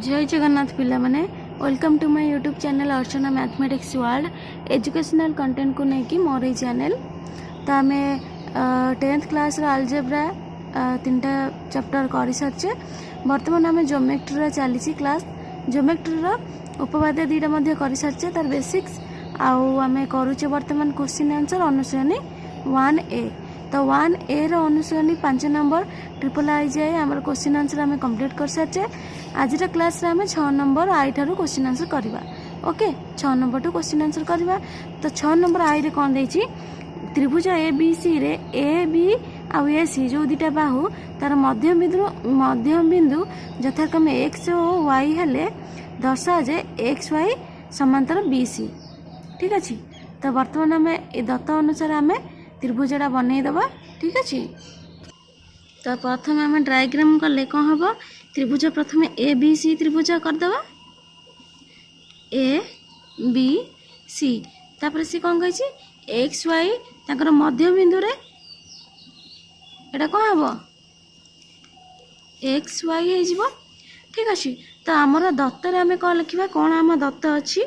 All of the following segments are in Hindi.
जय जगन्नाथ पिला माने welcome to my YouTube channel Archana mathematics world educational content को लेकिन मोर ये चैनल तो आम 10th क्लास अलजेब्रा 3टा चैप्टर कर सारी बर्तमान आम ज्योमेट्री चली क्लास ज्योमेट्री उपपाद्य 2टा कर सारी तार बेसिक्स आम करुचे बर्तमान क्वेश्चन आंसर अनुसरणी 1A तो 1A अनुसरणी 5 नंबर ट्रिपल आई जाए आम क्वेश्चन आंसर आम कंप्लीट कर सारी आज क्लास आम 6 नंबर आई ठारू क्वेश्चन आंसर करवा okay 6 number two question answer करवा तो 6 नंबर आई रे कौन देछि त्रिभुज ए बी सी रे ए बी आउ ए सी जो 2टा बाहु तार मध्यम बिंदु यथाक्रमे एक्स और वाई हेले दर्शा जे एक्स वाई समांतर बी सी ठीक अच्छे तो बर्तमान आम ए दत्त अनुसार आम त्रिभुजटा बनईदबा ठीक अच्छे तो प्रथम आम डायग्राम कले कौन हम त्रिभुज प्रथम ए बी सी त्रिभुज करदे ए बी सी तापर सी कौन कही एक्स वाई ताकर मध्य बिंदु रे एटा कौन हम एक्स वाई हो ठीक अच्छे तो आमर दत्तर आम कौन लिखा कौन आम दत्त अच्छी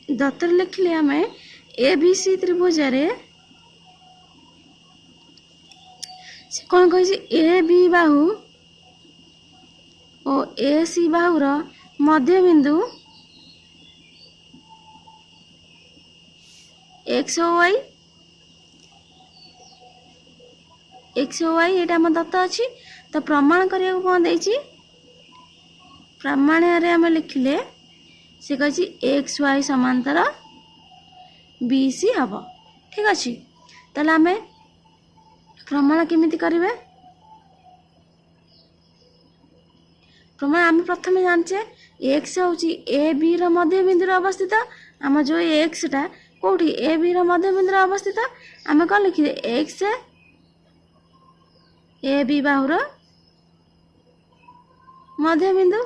दत्तर लिखले आम ए बी सी त्रिभुज रे से कौन कही ए बी बाहु और ए सी बाहुर मध्य बिंदु एक्स वाई ये आम दत्त अच्छी तो प्रमाण करने कौन देछि प्रमाण आम लिखले से कही एक्स वाई समांतर बी सी हम ठीक अच्छे ताले आम प्रमाण केमिति करिवे प्रमाण आम प्रथम जानचे एक्स हूँ ए बी मध्य बिंदु अवस्थित आम जो एक्स टा कौटी ए बी मध्य बिंदु अवस्थित आम कौन लिखिदे एक्स ए बी बाहुर मध्य बिंदु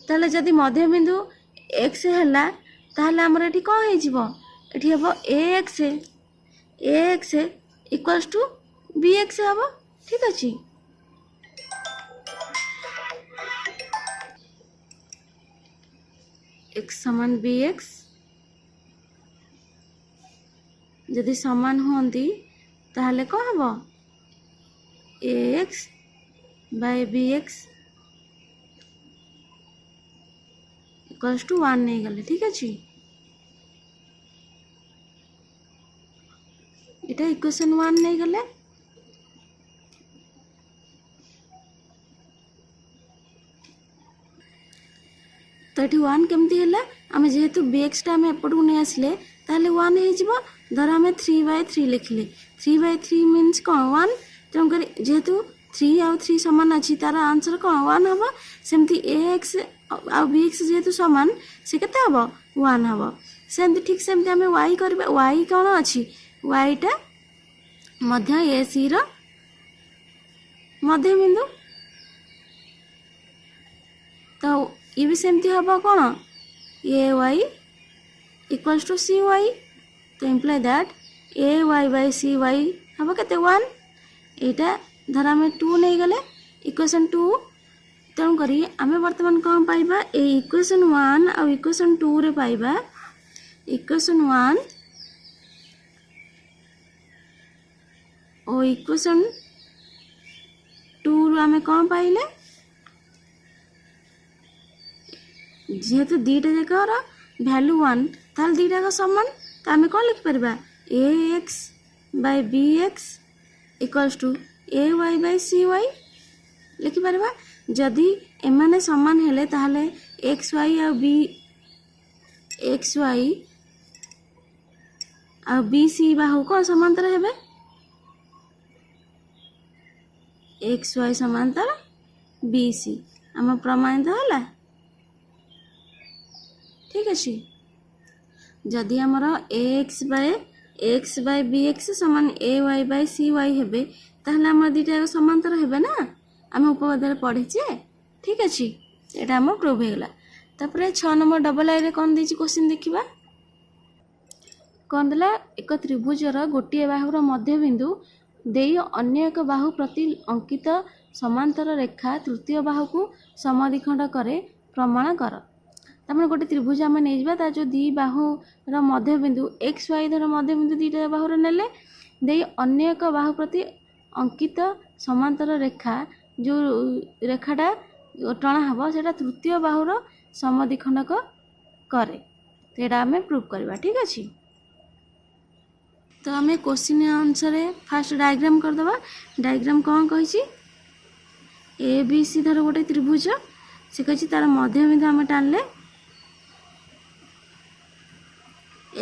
ताले जदि मध्य बिंदु एक्स है ताहले आमर एठी कौन हो एठी हम A X equals to B X हम ठीक अच्छे एक्स समान बी एक्स जदि समान होती ताहले कौन हम A X by B X equals to 1 नहीं गले ठीक अच्छे इटा इक्वेशन 1 नहीं गले तो ये 1 केमती है आम जेहेतु बीएक्स टा आम एपटू नहीं आसिले ताहले 1 हो धर आम 3/3 लिखले 3/3 मीन्स कौन 1 तेणुक जेहेतु 3 आउ 3 सामान अच्छी तार आंसर कौन 1 हम सेमती ए एक्स आ बी एक्स जेहेतु सामान से केते हम 1 हम सेमती ठीक सेमती आम वाई करबे वाई कौन अच्छी वाईटा मध्य ए सी रो मध्य बिंदु तो ये भी सेमती हम कौन A Y equals to C Y तो imply that A Y by C Y हम केते 1 एटा धर आम 2 नहीं गले इक्वेशन 2 तेणुक आम बर्तमान कौन पाइबा ए इक्वेशन 1 आ इक्वेशन 2 रे पाइबा इक्वेशन 1 और इक्वेशन 2 रू आम कौन पाइले जेहेतु 2टा जाकर वैल्यू 1 ताल 2टा का समान तो आम कौन लिख पार A X by B X equals to A Y by C Y लिखिपर जदि एमाने समान हेले ताहले एक्स वाई आ बी एक्स वाई आ बी सी बाहु कौन समांतर हेबे एक्स वाई समांतर बी सी आम प्रमाणित है ठीक अच्छे जदि आमर एक्स बाय बी एक्स समान ए वाई बाय सी वाई हेबे ताहले आम 2टा समांतर हेबे ना आम उपपाद्य पढ़ीचे ठीक अच्छे यहाँ आम प्रूव होगला तापर 6 नंबर डबल आई रे कौन देछि क्वेश्चन देखिबा कौन देला एक त्रिभुजर गोटे बाहुर मध्य बिंदु देई अन्य एक बाहु प्रति अंकित समांतर रेखा तृतीय बाहु को समद्विखंड करे प्रमाण कर। तमें गोटे त्रिभुज आम नहीं तार जो दी बाहुर मध्यबिंदु एक्स वाई धर मध्यबिंदु दुईटा बाहुर नेले दे अन्य एक बाहु प्रति अंकित समांतर रेखा जो रेखाटा टणा हम से तृतीय बाहुर समद्विखंडक करे तो यहाँ आम प्रूव करवा। ठीक अच्छे तो आम क्वेश्चन अनुसार फास्ट डायग्राम करदे। डायग्राम कौन कही ए बी सी धर गोटे त्रिभुज से कही तार मध्यबिंदु आम टाणले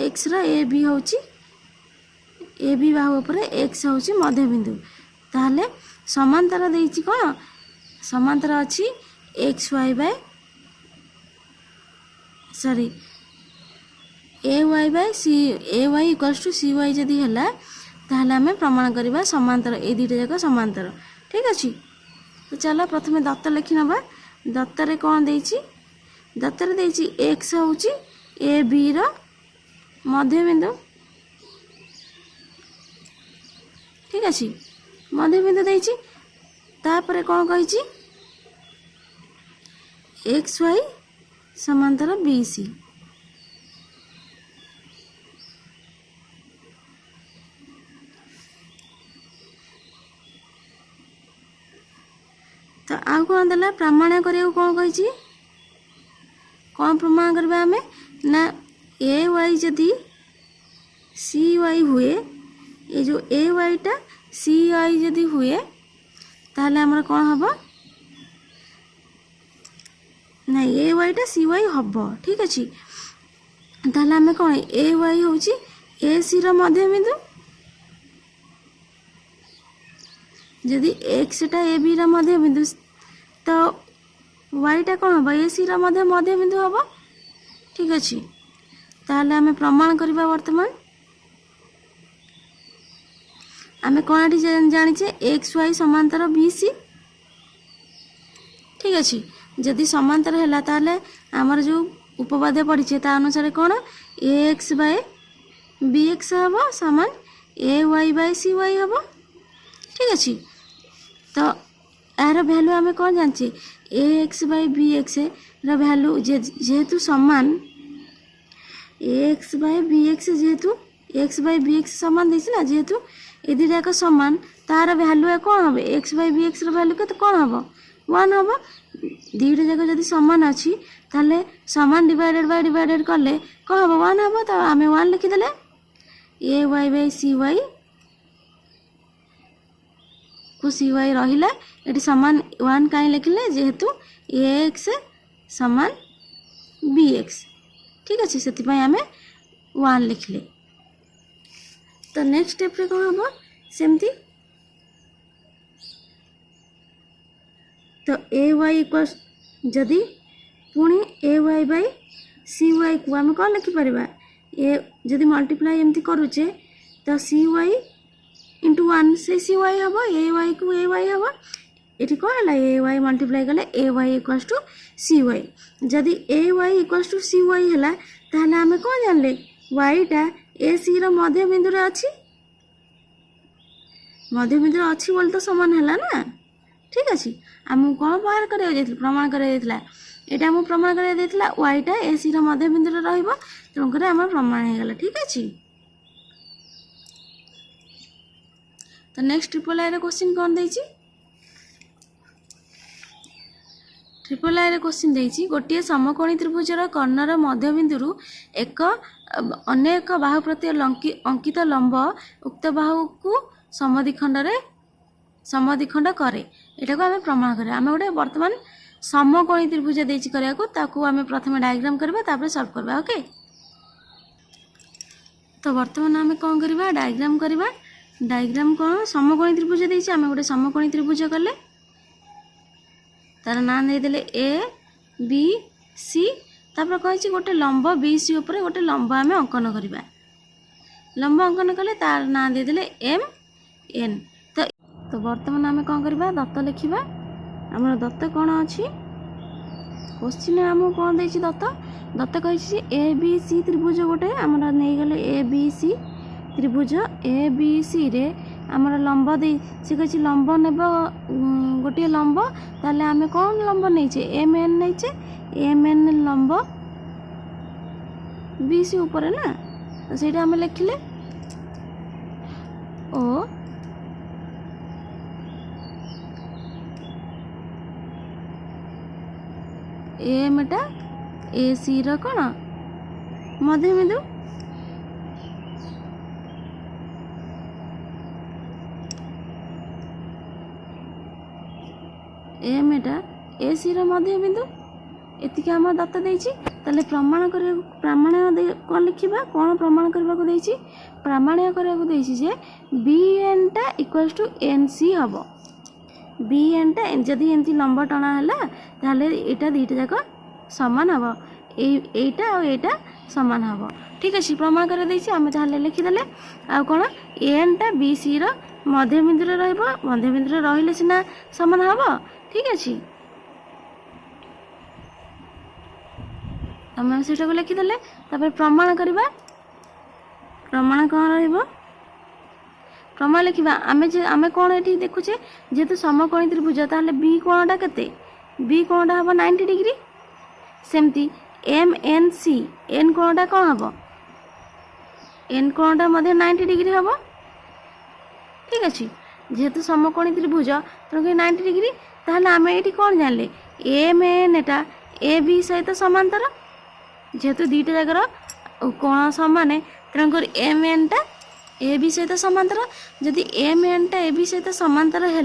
एक्स ए बी हूँ ए बी बाहु पर एक्स हूँ मध्यबिंदु ताहले समांतर देइछि कौन समांतर अच्छी X Y by sorry A Y by C A Y equals to C Y जदि है ताहले आम प्रमाण करवा समांतर ए दुईटा जाक समांतर। ठीक अच्छे तो चलो प्रथम दत्त लिखि नवा। दत्तर कौन देइछि दत्तर देइछि एक्स हूँ ए बी रो मध्यबिंदु। ठीक अच्छे मध्यबिंदु देइछि तापर कौन कही एक्स वाई समांतर बी सी। तो आउ कौन देला प्रमाण करिया कौन कही कौन प्रमाण करबा आमे ना ए वाई जदि सी वाई हुए ये जो ए वाई टा सी वाई जदि हुए ताहले हमर कौन हबो नहीं ए वाई टा सी वाई हबो। ठीक अच्छे ताहले आमे कौन ए वाई होची ए सी रो मध्यबिंदु जदि एक्स टा ए बी रो मध्यबिंदु तो वाई टा कौन हबो ए सी रो मध्यबिंदु हबो। ठीक अच्छे ताहले आमे प्रमाण करबा। वर्तमान आमे कौन जानिचे एक्स वाई समांतर बी सी। ठीक अच्छे जदि समांतर है ताहले आमर जो उपपाद्य पड़े ता अनुसार कौन A X by B X हम सामान A Y by C Y हम। ठीक अच्छे तो यार भैल्यू आम कौन जाने A X by B X value जेहेतु सामान A X by B X जेहेतु एक्स बाय बी एक्स सामान देसी ना जेहेतु ए दुटाक सामान तार भैल्यू कौन हम X by B X value के कौन हम 1 हम। दुईटा जाक जब सामान अच्छी ताले सामान डिवाइडेड कले कौन हम 1 हम तो आम 1 लिखिदे ए वाई बाय सी वाई को सी वाई रहा ये सामान 1 कहीं लिखिले जेहेतु ए एक्स सामान बी एक्स। ठीक अच्छे से आम 1 लिखले। तो नेक्स्ट स्टेप रे कौन हम सेमती तो ए वाई इक्वल्स जदि पुणी ए वाई बाय सी वाई को आम कौन लिखिपर ए जदि मल्टीप्लाई एमती करुचे तो सी वाई इंटू 1 से सी वाई हम ए वाई को ए वाई हम ये कौन है ए वाई मल्टीप्लाई कले A Y equals to C Y जदि A Y equals to C Y है ताहले आम कौन जानले वाईटा ए सी रो मध्यबिंदु रे अच्छी मध्यबिंदु अच्छी बोल तो सामान है ना। ठीक अच्छे आम कौन बाहर कर प्रमाण कर यहाँ आम प्रमाण कर वाईटा ए सी रो मध्यबिंदु रे रहिबो तेणुकर आम प्रमाण हो गला। ठीक अच्छे तो नेक्स्ट ट्रिपल आई क्वेश्चन कौन देछि ट्रिपल आई क्वेश्चन देछि गोटे समकोणी त्रिभुजर कर्णर मध्यबिंदु एक अन्य एक बाहु प्रति अंकित लंब उक्त बाहु को समद्विखंड करे यहाँ को आम प्रमाण करें। आम गोटे बर्तमान समकोणी त्रिभुज देछि करने आम प्रथम डायग्राम करवा सॉल्व करवा। ओके तो बर्तमान आम कौन करवा डायग्राम करवा। डायग्राम कौन समकोणी त्रिभुज देछि आम गोटे समकोणी त्रिभुज कले तार नाम देदेले ए बी सी तापर कही गोटे लंब बी सी उपर गोटे लंब आम अंकन करवा। लंब अंकन कले तार नाम देदेले एम एन। तो बर्तमान आम कौन करवा दत्त लिखा। आम दत्त कौन अच्छी क्वेश्चन आम कौन देछि दत्त कही ए बी सी त्रिभुज गोटे आम नहीं गले ए बी सी त्रिभुज ए बी सी रे आमर लंब दे सी कही लंब नेब गोटे लंब ताले आमे कौन लंब नहींचे एम एन नहींचे एम एन लंब बीसी ऊपर ना तो ସେଇଟା ଆମେ ଲେଖିଲେ ଓ एम टा ए सी रो कौन मध्यबिंदु एम टा ए सी रो मध्यबिंदु एतिक आम दत्त देछि ताले प्रमाण करिया कौन लिखा कौन प्रमाण करने को देछि प्रमाणीय करने को देछि जे बी एन टा इक्वल्स टू एन सी हम बी एन टा जदि एमती लंब टणा है ताले एटा दुईटा जाक सामान हम एटा और एटा सामान हम ठीक अच्छे प्रमाण कर आम ताले लिखिदेले आ कौन एन टा बी सी रो मध्यबिंदु मध्यबिंदु रहिले सिना सामान हम ठीक अच्छे आम से लिखिदेले प्रमाण करवा प्रमाण कौन रहिबो प्रमाण लिखा आम कौन ये देखुचे जेहेतु समकोणी त्रिभुज ताहले बी कोणटा केते बी कोणटा हम 90 डिग्री सेमती एम एन सी एन कोणटा कौन हम एन कोणटा 90 डिग्री हम ठीक अच्छे जेहेतु समकोणी त्रिभुज तेणुक 90 डिग्री ताहले आम ये कौन जानले M N Etah A B सहित समांतर जेहेतु दुईटा जगार कोण समान तेणुक एम एन टा ए बी सहित समांतर जदि एम एन टा ए बी सहित समांतर है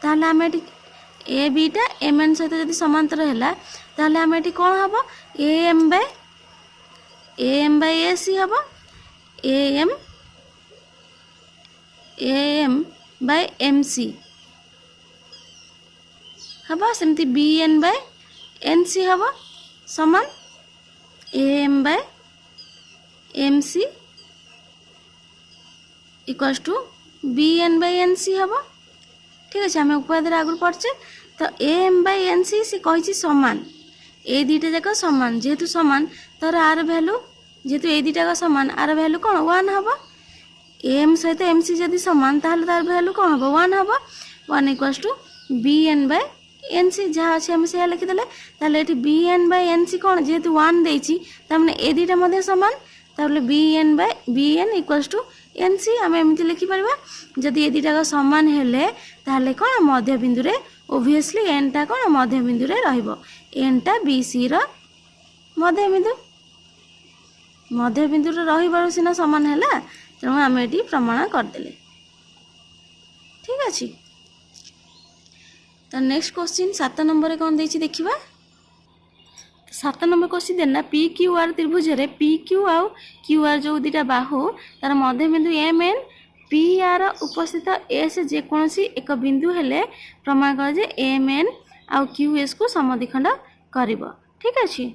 ताहले आम ए बी टा एम एन सहित जदि समांतर है ताहले आम ये कौन हम A M bye A C हम A M by M C हम सेमती B N by N C हम समान A M by M C equals to B N by N C हम ठीक अच्छे आम उपाधि आगुरी पढ़चे तो A M by N C C कही सामान ए दुईटा जाक सामान जेहेतु सामान तर आर भैल्यू जेहेतु ए दुईटा सामान आर भैल्यू कौन 1 हम एम सहित एम सी जदि सामान ताहले तार भैल्यू कौन हम 1 हम 1 equals to B N by N C जहाँ अच्छे आम से लिखिदेले ताहले ये B N by N C कौन जेहेतु 1 देछि तारमाने ए दुईटा मध्य सामान ताहले B N equals to N C आम एमती लिखिपर जदि ए दुईटा सामान हेले ताहले कौन मध्यबिंदु रे ओबियसली एन टा कौन मध्यबिंदु रे रहिबो एन टा बी सी रो मध्यबिंदु रे रहिबारु सिना सामान हैला तेणु आम ये प्रमाण करदेले ठीक अच्छे तो नेक्स्ट क्वेश्चन 7 नंबर कौन देछि देखिबा 7 नंबर क्वेश्चन देना पी क्यू आर त्रिभुज रे पी क्यू आउ क्यू आर जो दुटा बाहु तार मध्यबिंदु एम एन पी आर उपस्थित एस जेकोसी एक बिंदु हेले प्रमाण कर जे एम एन आउ क्यू एस को समद्विखंड करिवो ठीक अच्छे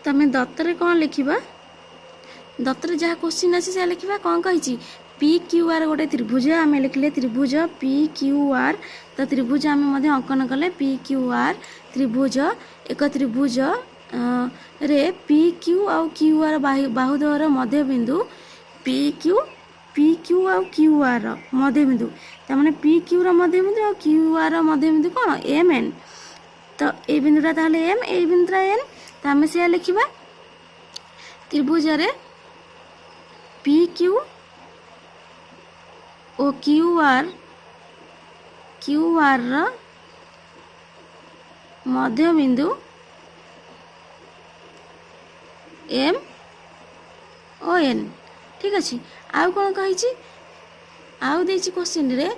तमें दत्तर कौन लिखा दत्तर जहाँ क्वेश्चन अच्छी से लिखा कौन कही पी क्यू आर गोटे त्रिभुज आम लिखले त्रिभुज पी क्यू आर तो त्रिभुज आम अंकन कले पी क्यू आर त्रिभुज एक त्रिभुज रे पी क्यू आउ क्यू आर बाहुद्वयर मध्यबिंदु पी क्यू आउ क्यू आर मध्यबिंदु तमाने पी क्यू र मध्यबिंदु और क्यू आर मध्यबिंदु कौन एम एन तो ए बिंदुटा ताहले एम ए बिंदुटा एन तो आम से लिखा त्रिभुज रे P Q O Q R मध्यबिंदु एम ओ एन ठीक अच्छे आउ कौन कही आउ देछि क्वेश्चन रे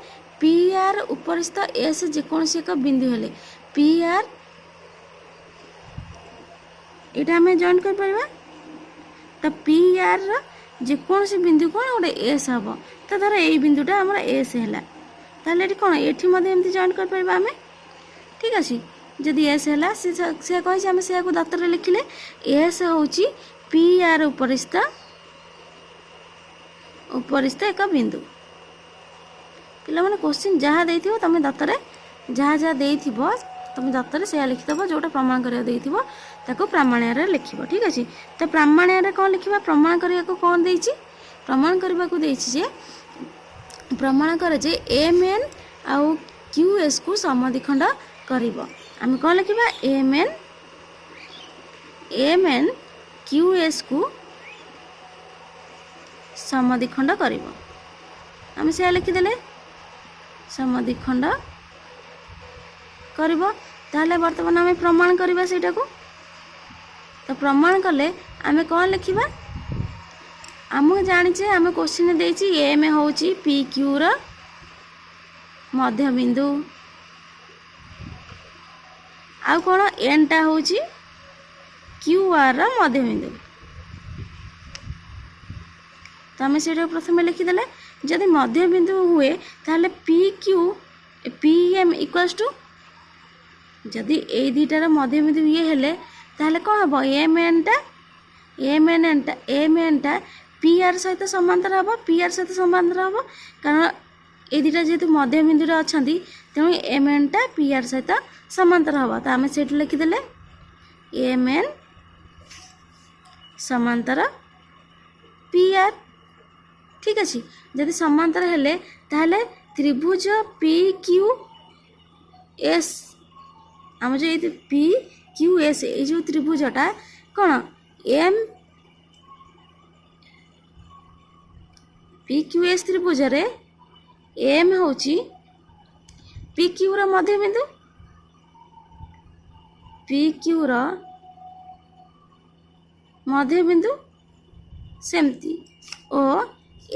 पी आर उपरिस्थ एस जेकोसी एक बिंदु हेले पी आर एटा हमें जॉइन कर परबा तो पी आर जेकोसी बिंदु कौन गोटे एस हम तो धर ये बिंदुटा आम एस है ताहले ये कौन ये एमती जॉइन कर परबा आमे ठीक अच्छे जदि एस है से कही आम से दत्तर लिखिले एस हूँ पी आर उपरिस्थ एक बिंदु पिला माने क्वेश्चन जहाँ देथिबो तमे दत्तर जहाँ जहाँ देथिबो तमे दत्तर से लिखिदबो जोटा प्रमाण करिया देथिबो ताको प्रमाणय रे लिखिबो ठीक अछि तो प्रमाणय रे कोन लिखिबा प्रमाण करिया को कोन देछि प्रमाण करबा को देछि जे प्रमाण करे जे एम एन आउ क्यू एस को समद्विखंड करिवो आम कौन लिखा एम एन क्यू एस को समद्विखंड करिवो आम से लिखिदेले समद्विखंड करिवो ताहले वर्तमान आम प्रमाण करवा सेटा को तो प्रमाण कले आम कौन लिखा आम जाचे आम क्वेश्चन देछि एम होची पी क्यू र मध्यबिंदु आउ कौन एन टा होची क्यू आर र मध्यबिंदु तो आम से प्रथम लिखिदेले जदि मध्यबिंदु हुए ताहले P Q P M equals to जदि ए दुटार मध्यबिंदु ये हेले ताहले कौन हम एम एन टा पी आर सहित समांतर हम पी आर सहित समांतर हम कारण ए दुटा जेहेतु मध्यबिंदु अच्छा तेणु एम एन टा पी आर सहित समांतर हम तो आम से लिखिदेले एम एन समांतर पी आर ठीक अच्छे जदि समांतर हेले ताहले त्रिभुज पी क्यू एस आम जो पी क्यू एस ये जो त्रिभुजटा कौन एम पी क्यू एस त्रिभुज रे एम होची पी क्यू र मध्यबिंदु पी क्यू र मध्यबिंदु सेमती ओ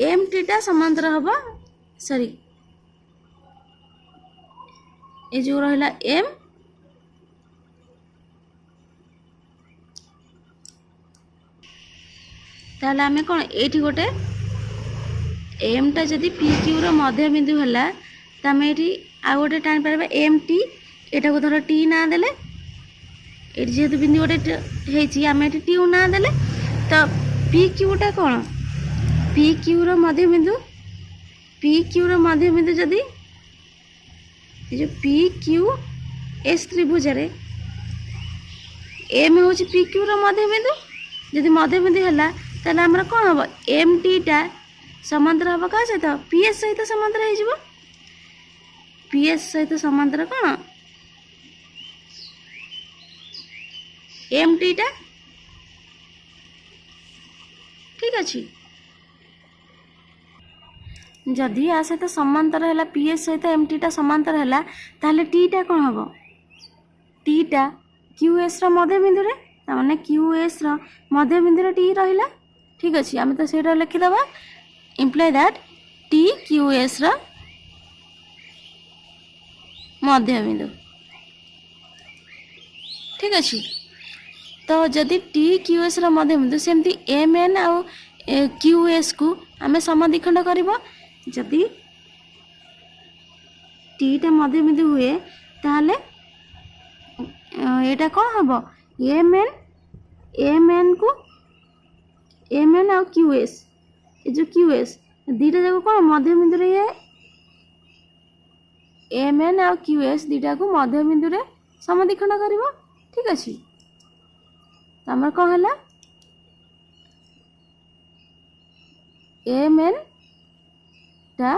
एम टीटा समांतर हवा सॉरी ये जो रहा एम ताहले आमे कौन ये गोटे एम टा जदि पी क्यू र मध्यबिंदु है तो आम ये आउ गोटे टाणी पार एम टी एटा को धर टी ना देले ये जेहेतु बिंदु गोटे आम ये टी ना देले तो पी क्यूटा कौन पी क्यू र मध्यबिंदु जदि जो पी क्यू एस त्रिभुज रे एम हूँ पी क्यू र मध्यबिंदु जदि मध्यबिंदु है ताहले आमर कौन हम एम टी टा समांतर हम क्या सहित पी एस सहित समांतर हो पी एस सहित समांतर कौन एम टी टा ठीक अच्छे जदि आ सहित समांतर है पी एस सहित एम टी टा समांतर है ताहले टी टा कौन हम टी टा क्यू एस र मध्यबिंदु रे ताने क्यू एस र मध्यबिंदु रे टी रहिला ठीक अच्छे आम तो सेटा लिखिदबा imply that T Q S R मध्यबिंदु ठीक अच्छे तो जदि टी क्यू एस र मध्यबिंदु सेमती एम एन आउ क्यू एस को आम समद्विखंड करबो जदि टी टा मध्यबिंदु हुए ताहले एटा कौन हम एम एन को एम एन आउ क्यू एस ये जो क्यू एस दीटा जाक कौन मध्यबिंदु रे एम एन आउ क्यू एस दीटा को मध्यबिंदु रे समद्विखंड करिवो ठीक अच्छे तो आमर कौन है एम एन टा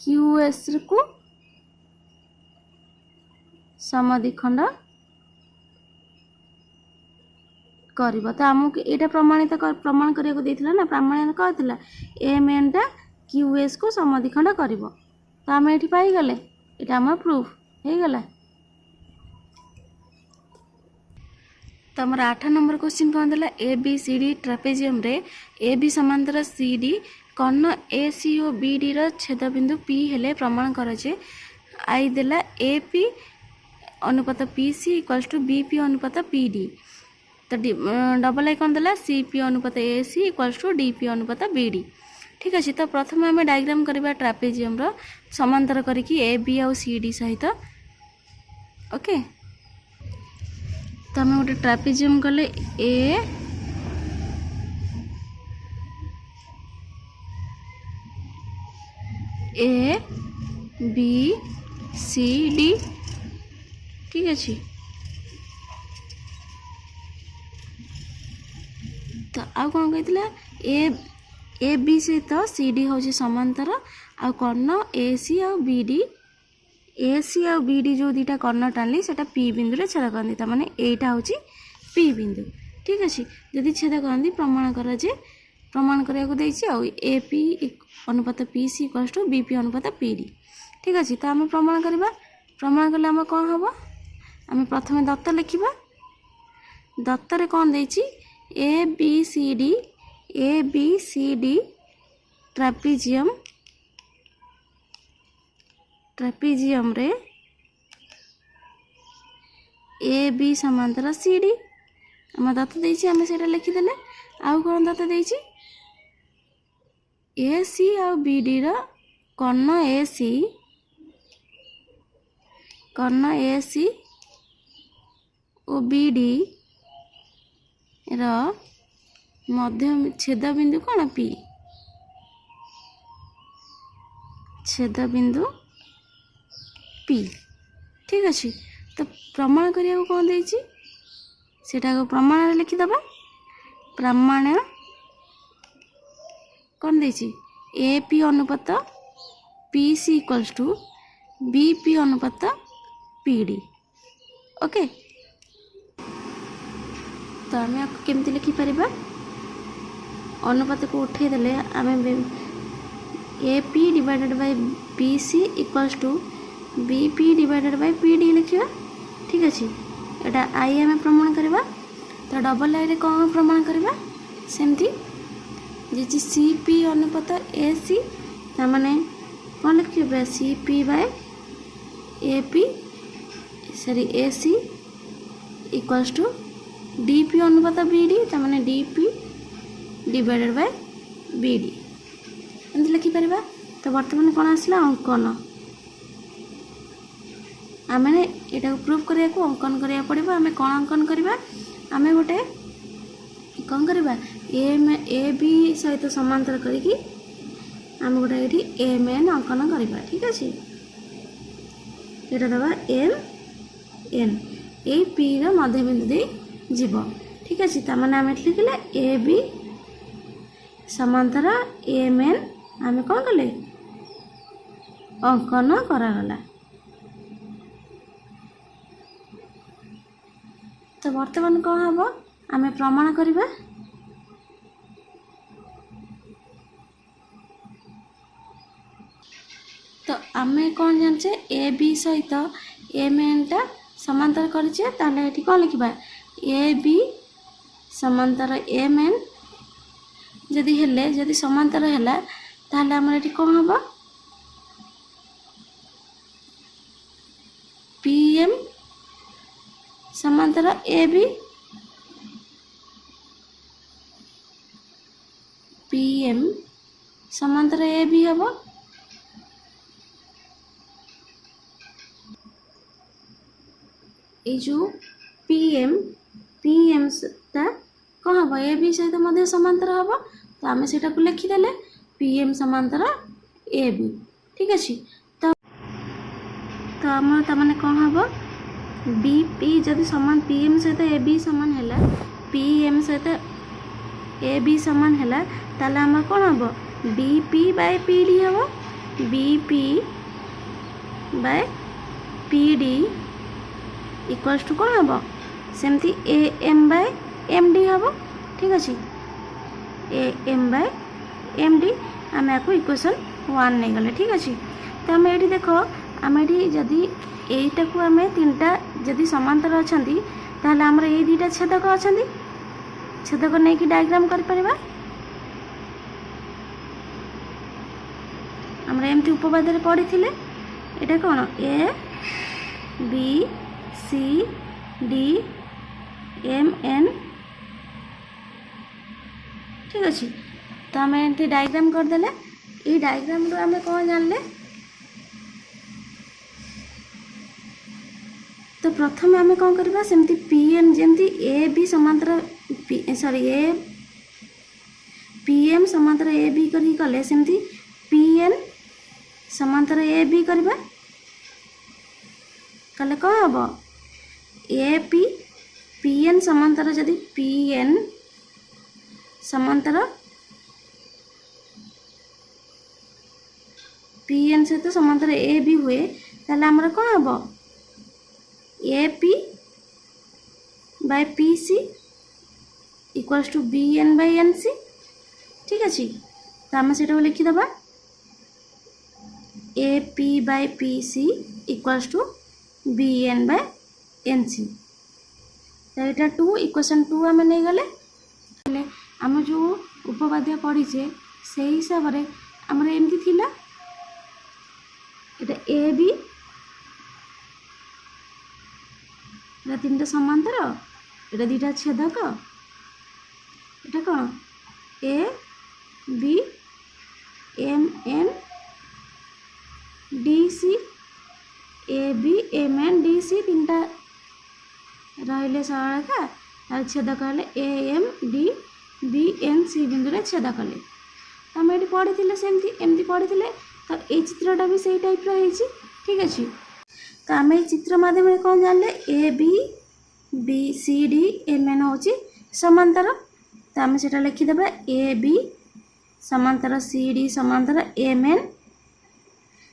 क्यू एस को समद्विखंड करिवो तो आमको यहाँ प्रमाणित प्रमाण करने देथिला ना प्रमाणित कहला एम एन टा क्यू एस को समद्विखंड करिवो तो आम ये पाईगले यहाँ आम प्रूफ हो गला तो आमर 8 नंबर क्वेश्चन कौन था A B C D trapezium रे ए बी समांतर सी डी कर्ण ए सी ओ बी डी रो छेदबिंदु पी हेले प्रमाण करे आई देला ए पी अनुपात P C equals to B P अनुपात पी डी तो डबल आई कौन देला सी पी अनुपात A C equals to D P अनुपात बी डी ठीक अच्छे तो प्रथम आम डायग्राम करवा ट्रापेजियम रो समांतर करके ए बी आउ सी डी सहित ओके तो आम गोटे ट्रापेजियम कले ए बी सी डी ठीक अच्छे तो आ कौन कहला ए बी सहित सी डी हूँ समांतर आ कर्ण ए सी आ बी डी ए सी आ बी डी जो दुटा कर्ण टाणी से पी बिंदु छेद करती तमाने यहाँ हूँ पी बिंदु ठीक अच्छे जदि छेद करती प्रमाण कर प्रमाण कराया ए पी अनुपात P C equals to B P अनुपात पी डी ठीक अच्छे तो आम प्रमाण करवा प्रमाण कले आम कौन हम आम प्रथम दत्त लिखा दत्तर कौन देची A B C D trapezium रे ए बी समांतर सी डी आम दत्त देची आम से लिखिदेले आउ कौन दत्त देची ए सी आ B D row Karna A सी और बी डी रो मध्य छेद बिंदु कौन पी छेद बिंदु पी ठीक अच्छे तो प्रमाण करिया कौन देची सेटा को प्रमाण लिखिदबा प्रमाण कौन देची ए पी अनुपात P C equals to B P अनुपात पी डी ओके तो आम केमती लिखिपर अनुपात को उठेदेले आम A P divided by B C equals to B P divided by P D लिखा ठीक अच्छे यहाँ आई आम प्रमाण करवा तो डबल आई कौन प्रमाण करवा सेमती जी सी पी अनुपात ए सी ताने कौन लिखे C P by A P sorry A C equals to D P अनुपात बी डी ताने D P divided by B D एमती लिखिपर तो बर्तमान कौन आसला अंकन आम यहाँ प्रूफ करने को अंकन करा पड़ो आम कौन अंकन करवा आम गोटे कौन करवा ए बी सहित समांतर करी आम गोटे ये एम एन अंकन करवा ठीक अच्छे यहाँ दबा एम एन ए पी मध्य बिंदु दे जीव ठीक अच्छे ताने आम लिखले ए बी समांतर एम एन आम कौन कले अंकन करागला तो वर्तमान कौन हम आम प्रमाण करवा तो आम कौन जाने ए बी सहित एम एन टा समांतर करें कौन लिखा ए बी समांतर एम एन जदि हेले जदि समांतर है ताहले आमर ये कौन हम पी एम समांतर ए बी पी एम समांतर ए बी हम ये जो पी एम टा कौन हम ए बी सहित मध्य समांतर हम तो आम से लिखिदेले पी एम समांतर ए बी ठीक अच्छे तो आम तमाने कौन हम बी पी जदि समान पी एम सहित ए बी सामान है पी एम सहित ए बी सामान है ताले आम कौन हम B P by P D हम B P by P D equals to कौन हम सेमती A M by M D हम ठीक अच्छे A M by M D आम या इक्वेशन 1 नहीं गले ठीक अच्छे तो आम ये देख आम ये जदि यहीटा को आम तीन टा जदि समांतर अच्छा ताहले आमर ये दुटा छेदक अच्छा छेदक नहीं कि डायग्राम कर आमर एमती उपवाद पढ़ी थे ये कौन A B C D M N ठीक अच्छे तो आम एमती डायग्राम करदे ये डायग्राम रू आम कौन जानले तो प्रथम आम कौन करवा सेमती पी एम जमती ए बी समांतर सॉरी ए पी एम समांतर ए बी कले सेमती पी एन समांतर ए बी करवा कले कौन हम ए पी पी एन समांतर जदि पी एन समांतर पी एन सहित समांतर ए बी हुए ताहले हमर कोन हबो A P by P C equals to B N by N C ठीक अच्छे तो आम से लिखिदबा A P by P C equals to B N by N C तो यहाँ 2 इक्वेशन 2 आम नहीं गले आम जो उपपाद्य पढ़ीचे से हिसाब से आमर एमती थिला एटा ए बी एटा 3टा समांतर एटा 2टा छेदक एटा कौन A B M N D C A B M N D C 3टा रहिले सरलरेखा तार छेदक हेले A M D B N C बिंदु छेद कले आम ये पढ़ी सेमती एमती पढ़ी तो ये चित्रटा भी सही टाइप रही ठीक अच्छे तो आम ये चित्र माध्यम कौन जानले A B B C D M N हूँ समांतर तो आम से लिखिदे ए बी समांतर सी डी समांतर एम एन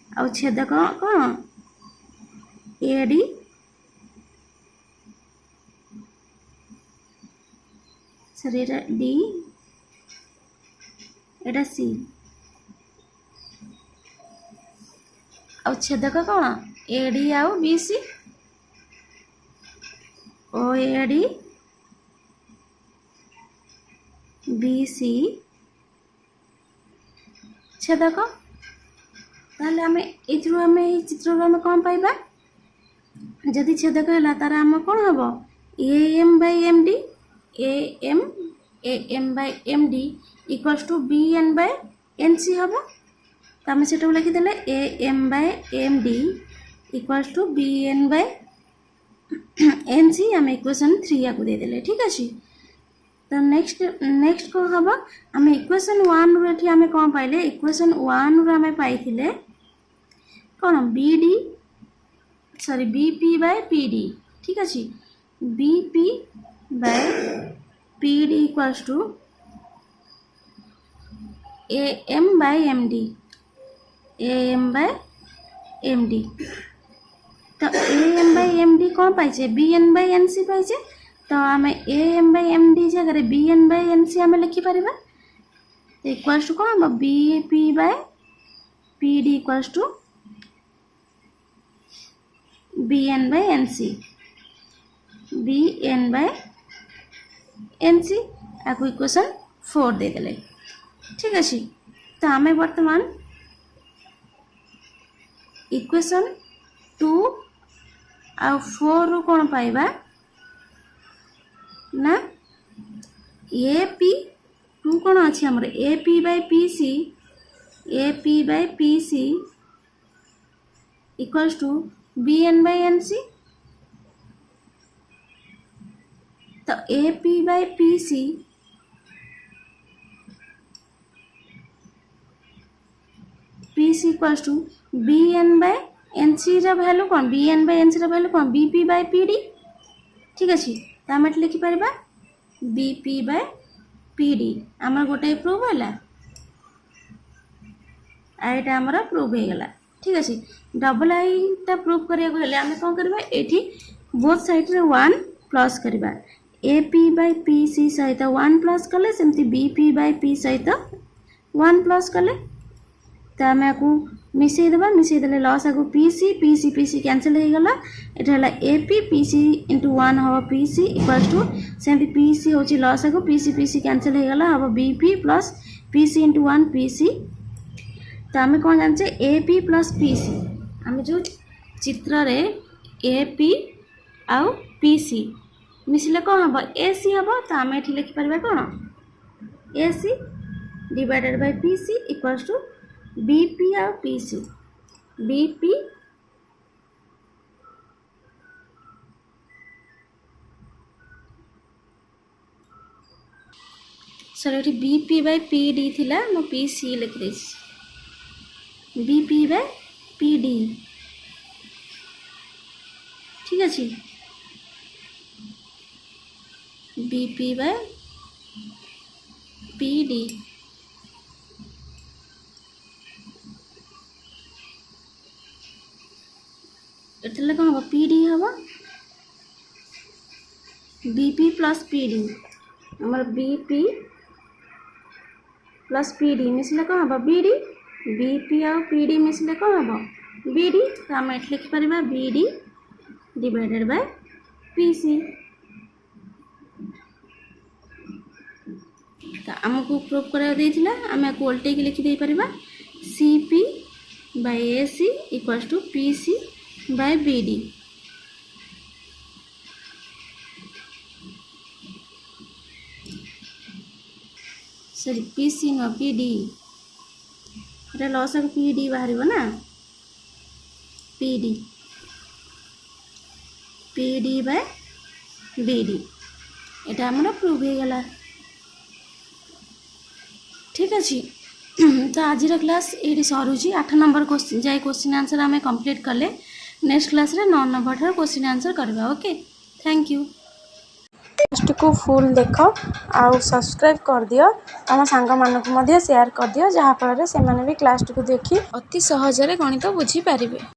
आउ छेदक कौन ए डी सॉरी एटा डी एटा सी आउ छेदक कौन ए डी आउ बी सी ओ ए डी बी सी छेदक ताहले आम ये चित्र आम कौन पाइबा जदि छेदक है तार आम कौन हम A M by M D A M by M D equals to B N by N C हम तो आम से लिखिदे A M by M D equals to B N by N C आम इक्वेशन 3 या देदेले ठीक अच्छे तो नेक्स्ट कौन हम आम इक्वेशन 1 रू आम कौन पाइले इक्वेशन 1 रू आम पाई कौन B D sorry B P by P D ठीक अच्छे B P by P D equals to A M by M D A M by M D तो A M by M D कौन पाइचे B N by N C पाइचे तो आम A M by M D जगह B N by N C आम लिखिपर इक्वल्स टू कौन हम B P by P D equals to B N by N C B N by N C आपको इक्वेशन 4 देदेले ठीक अच्छे तो आम बर्तमान इक्वेशन 2 आ 4 रू कौन पाइबा ना ए पी 2 कौन अच्छे आमर A P by P C equals to B N by N C तो A P by P C equals to B N by N C value कौन B N by N C value कौन B P by P D ठीक अच्छे तो आम ये लिखिपर B P by P D आम गोटे प्रूव है आईटा आमर प्रूव हो गला ठीक अच्छे डबल आईटा प्रूव करने आम कौन करवा ये बोथ साइड रे 1 प्लस करवा A P by P C सहित 1 प्लस कले सेमती बी पी बाय पी सहित 1 प्लस कले तो आम आपको मिसईदे लस आगु पी सी कैंसल हो गला ये ए पी सी इंटू 1 हम पी सी इक्वल्स टू सेमती पी सी हूँ लस आगु पी सी कैंसल हो गला हम B P plus P C into 1 P C तो आम कौन जाने A P plus P C आम जो चित्र रे ए पी आउ पी सी मिसिले कौन हम ए सी हम तो आम ये लिखिपर कौन A C divided by P C equals to B P आउ P C B P sorry B P by P D थिला मो पी सी लिख दे B P by P D ठीक अच्छे B P by P D एटा कौन हम पीडी हम बीपी प्लस पीडी आमर बीपी प्लस पीडी मिसले कौन हम बीडी बीपी आ पीडी मिसले कौन हम बीडी तो आम ये लिखिपर बीडी डिवाइडेड बाय पीसी तो आमको प्रूफ करा देथिला आम या उल्टे की लिखि दे परबा CP by AC equals to PC by BD sorry PC न पीडी एटा लसक पीडी बाहरिबो ना पीडी पीडी बाय बीडी एटा हमर प्रूफ हो गला ठीक अच्छे तो आज क्लास ये सरुची 8 नंबर क्वेश्चन जाए क्वेश्चन आंसर आम कंप्लीट कले नेक्स्ट क्लास रे 9 नंबर ठार क्वेश्चन आंसर करवा ओके थैंक यू पोस्ट को फुल देख आउ सब्सक्राइब कर दियो आम सांग मानक शेयर कर दियो जहाँ फल से भी क्लास को देखी अति सहजरे गणित बुझी पारे।